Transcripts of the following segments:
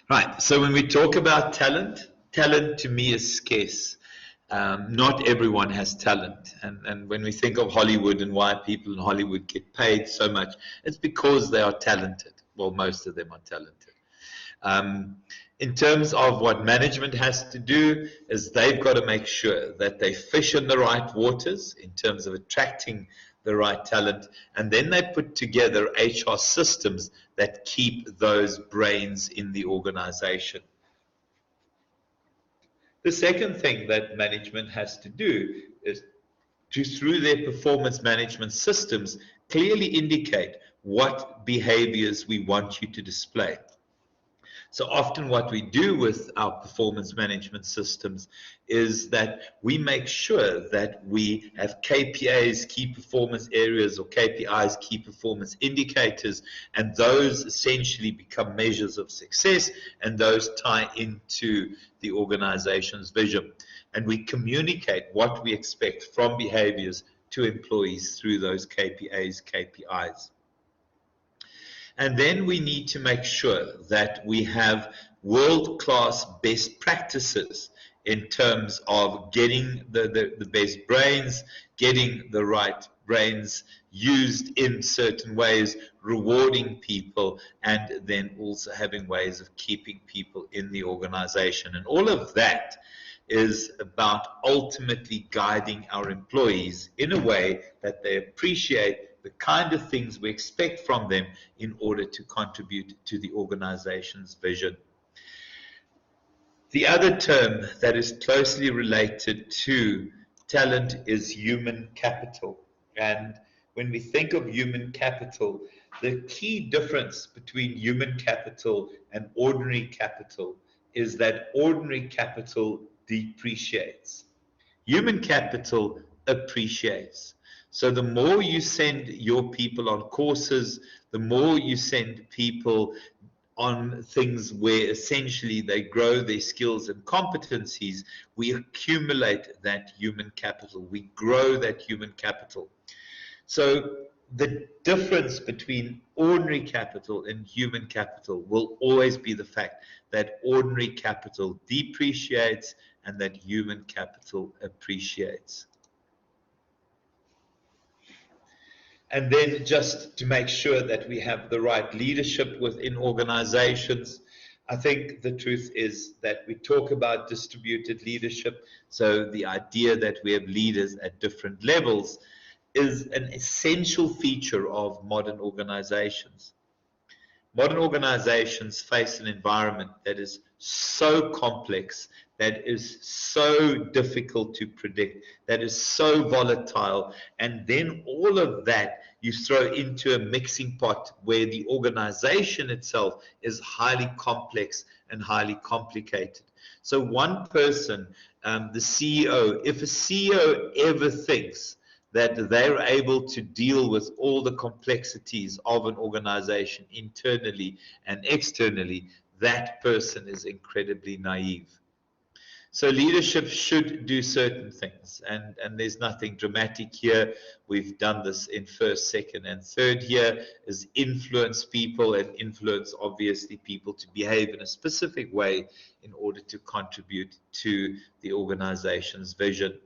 Right. So when we talk about talent, talent to me is scarce. Not everyone has talent. And when we think of Hollywood and why people in Hollywood get paid so much, it's because they are talented. Well, most of them are talented. Um, in terms of what management has to do, is they've got to make sure that they fish in the right waters in terms of attracting the right talent, and then they put together HR systems that keep those brains in the organization. The second thing that management has to do is to, through their performance management systems, clearly indicate what behaviors we want you to display. So often what we do with our performance management systems is that we make sure that we have KPIs, key performance areas, or KPIs, key performance indicators, and those essentially become measures of success, and those tie into the organization's vision. And we communicate what we expect from behaviors to employees through those KPIs, KPIs. And then we need to make sure that we have world-class best practices in terms of getting the best brains, getting the right brains used in certain ways, rewarding people, and then also having ways of keeping people in the organization. And all of that is about ultimately guiding our employees in a way that they appreciate the kind of things we expect from them in order to contribute to the organization's vision. The other term that is closely related to talent is human capital. And when we think of human capital, the key difference between human capital and ordinary capital is that ordinary capital depreciates. Human capital appreciates. So the more you send your people on courses, the more you send people on things where essentially they grow their skills and competencies, we accumulate that human capital. We grow that human capital. So the difference between ordinary capital and human capital will always be the fact that ordinary capital depreciates and that human capital appreciates. And then just to make sure that we have the right leadership within organizations, I think the truth is that we talk about distributed leadership. So the idea that we have leaders at different levels is an essential feature of modern organizations. Modern organizations face an environment that is so complex, that is so difficult to predict, that is so volatile, and then all of that you throw into a mixing pot where the organization itself is highly complex and highly complicated. So one person, the CEO, if a CEO ever thinks that they're able to deal with all the complexities of an organization internally and externally, that person is incredibly naive. So leadership should do certain things, and there's nothing dramatic here. We've done this in first, second, and third here, is influence people and influence, obviously, people to behave in a specific way in order to contribute to the organization's vision.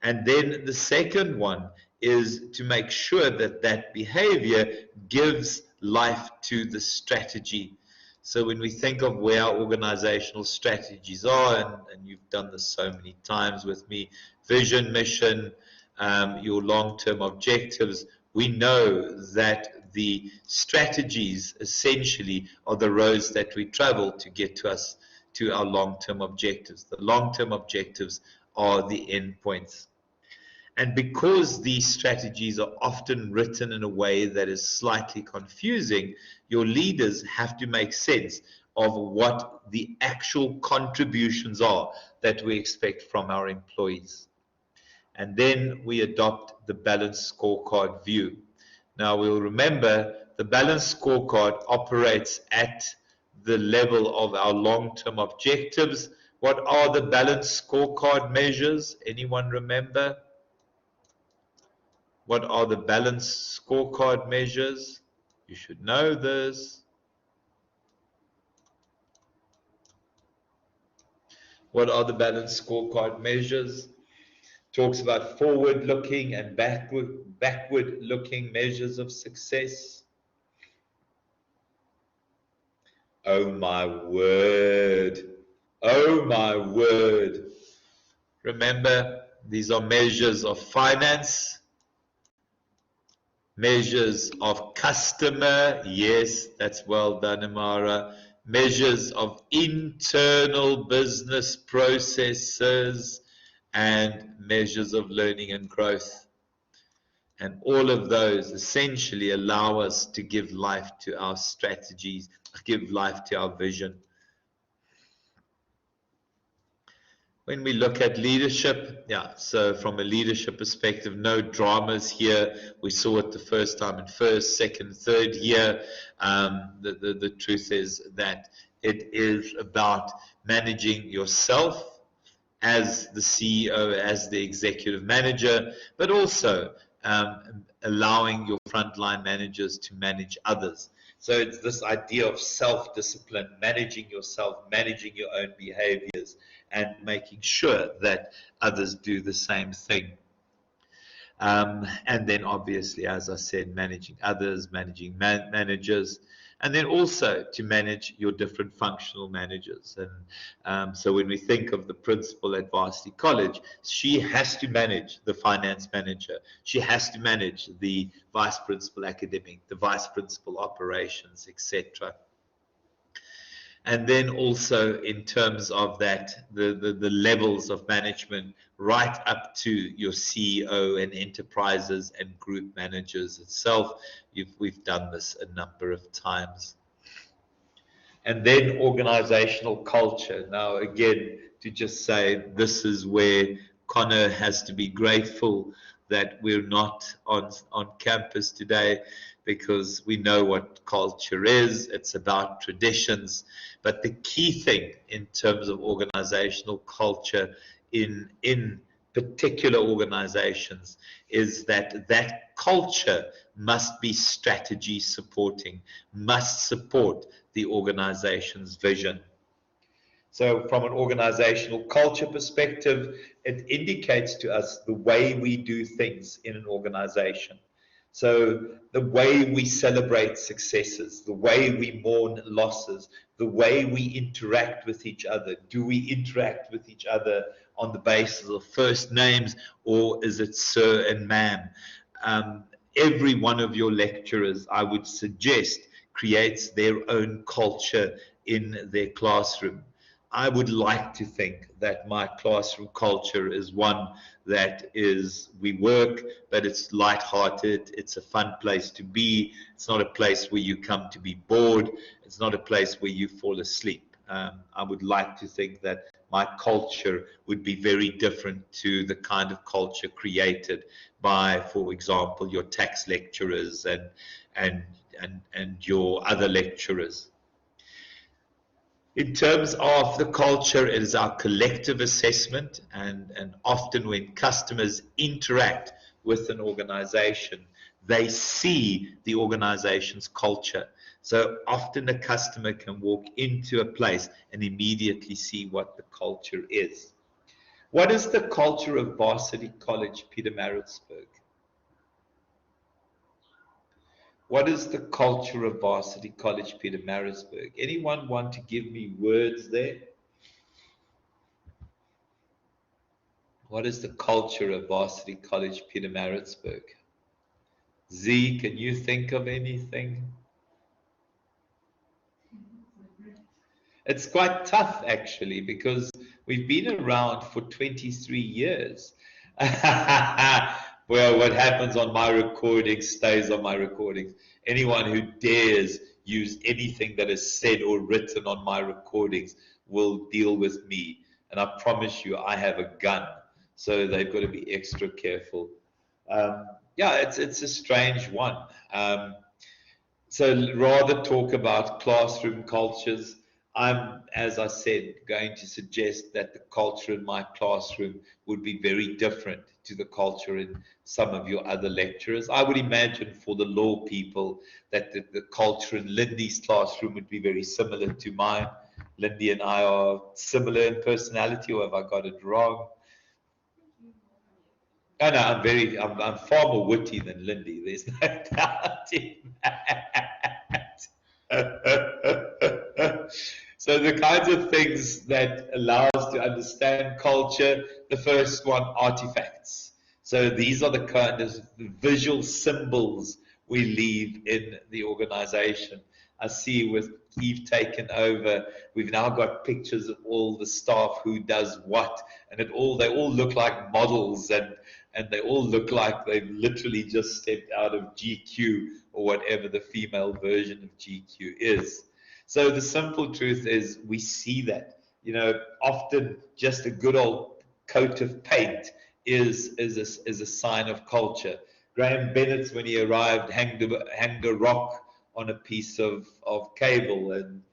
And then the second one is to make sure that that behavior gives life to the strategy. So when we think of where our organizational strategies are, and you've done this so many times with me, vision, mission, your long-term objectives, we know that the strategies essentially are the roads that we travel to get to us, to our long-term objectives. The long-term objectives are the endpoints. And because these strategies are often written in a way that is slightly confusing, your leaders have to make sense of what the actual contributions are that we expect from our employees. And then we adopt the balanced scorecard view. Now we'll remember the balanced scorecard operates at the level of our long-term objectives. What are the balanced scorecard measures? Anyone remember? What are the balanced scorecard measures? You should know this. What are the balanced scorecard measures? Talks about forward-looking and backward-looking measures of success. Oh my word. Oh my word. Remember, these are measures of finance, measures of customer, yes, that's well done, Amara. Measures of internal business processes, and measures of learning and growth. And all of those essentially allow us to give life to our strategies, give life to our vision. When we look at leadership, yeah, so from a leadership perspective, no dramas here. We saw it the first time in first, second, third year. The truth is that it is about managing yourself as the CEO, as the executive manager, but also allowing your frontline managers to manage others. So it's this idea of self-discipline, managing yourself, managing your own behaviors, and making sure that others do the same thing. And then obviously, as I said, managing others, managing managers, and then also to manage your different functional managers. And so when we think of the principal at Varsity College, she has to manage the finance manager. She has to manage the vice principal academic, the vice principal operations, etc. And then also in terms of that, the levels of management right up to your CEO and enterprises and group managers itself. We've done this a number of times. And then organizational culture. Now, again, to just say this is where Connor has to be grateful that we're not on campus today, because we know what culture is. It's about traditions. But the key thing in terms of organizational culture in particular organizations is that that culture must be strategy supporting, must support the organization's vision. So from an organizational culture perspective, it indicates to us the way we do things in an organization. So the way we celebrate successes, the way we mourn losses, the way we interact with each other. Do we interact with each other on the basis of first names, or is it sir and ma'am? Every one of your lecturers, I would suggest, creates their own culture in their classroom. I would like to think that my classroom culture is one that is, we work, but it's lighthearted. It's a fun place to be. It's not a place where you come to be bored. It's not a place where you fall asleep. I would like to think that my culture would be very different to the kind of culture created by, for example, your tax lecturers and your other lecturers. In terms of the culture, it is our collective assessment, and often when customers interact with an organization, they see the organization's culture. So often a customer can walk into a place and immediately see what the culture is. What is the culture of Varsity College, Pietermaritzburg? What is the culture of Varsity College, Pietermaritzburg? Anyone want to give me words there? What is the culture of Varsity College, Pietermaritzburg? Z, can you think of anything? It's quite tough, actually, because we've been around for 23 years. Well, what happens on my recordings stays on my recordings. Anyone who dares use anything that is said or written on my recordings will deal with me. And I promise you, I have a gun. So they've got to be extra careful. Yeah, it's a strange one. So rather talk about classroom cultures. I'm, as I said, going to suggest that the culture in my classroom would be very different to the culture in some of your other lecturers. I would imagine for the law people that the culture in Lindy's classroom would be very similar to mine. Lindy and I are similar in personality, or have I got it wrong? Oh no, I'm far more witty than Lindy. There's no doubt in that. So the kinds of things that allow us to understand culture, the first one, artifacts. So these are the kind of visual symbols we leave in the organization. I see with Eve taken over, we've now got pictures of all the staff who does what, and they all look like models, and they all look like they've literally just stepped out of GQ or whatever the female version of GQ is. So the simple truth is we see that, often just a good old coat of paint is a sign of culture. Graham Bennett, when he arrived, hanged a rock on a piece of cable and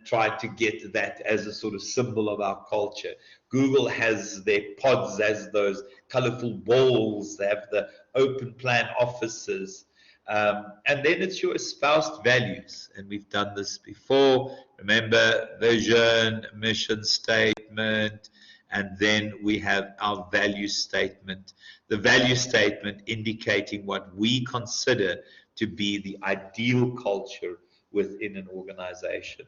tried to get that as a sort of symbol of our culture. Google has their pods as those colorful balls. They have the open plan offices. And then it's your espoused values. And we've done this before. Remember, vision, mission statement, and then we have our value statement. The value statement indicating what we consider to be the ideal culture within an organization.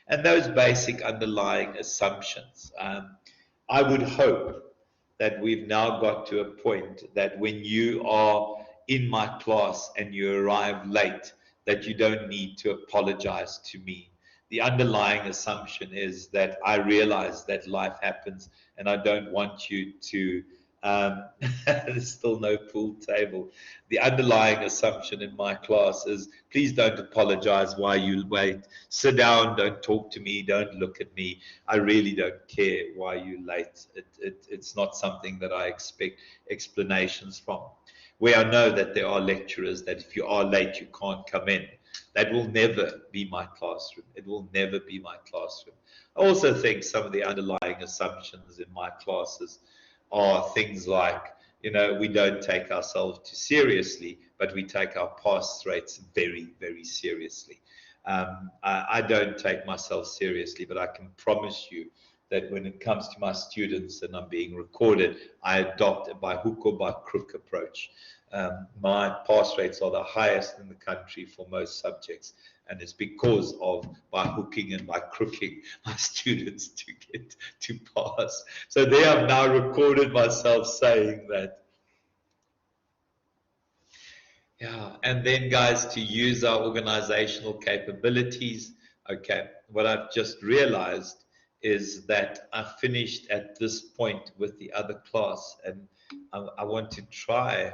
And those basic underlying assumptions. I would hope that we've now got to a point that when you are in my class and you arrive late, that you don't need to apologize to me. The underlying assumption is that I realize that life happens and I don't want you to, there's still no pool table. The underlying assumption in my class is please don't apologize why you wait. Sit down, don't talk to me, don't look at me. I really don't care why you're late. It's not something that I expect explanations from. Where I know that there are lecturers that if you are late, you can't come in. That will never be my classroom. It will never be my classroom. I also think some of the underlying assumptions in my classes are things like, we don't take ourselves too seriously, but we take our pass rates very, very seriously. I don't take myself seriously, but I can promise you that when it comes to my students and I'm being recorded, I adopt a by hook or by crook approach. My pass rates are the highest in the country for most subjects, and it's because of by hooking and by crooking my students to get to pass. So there I've now recorded myself saying that. Yeah, and then guys, to use our organizational capabilities. Okay, what I've just realized is that I finished at this point with the other class, and I want to try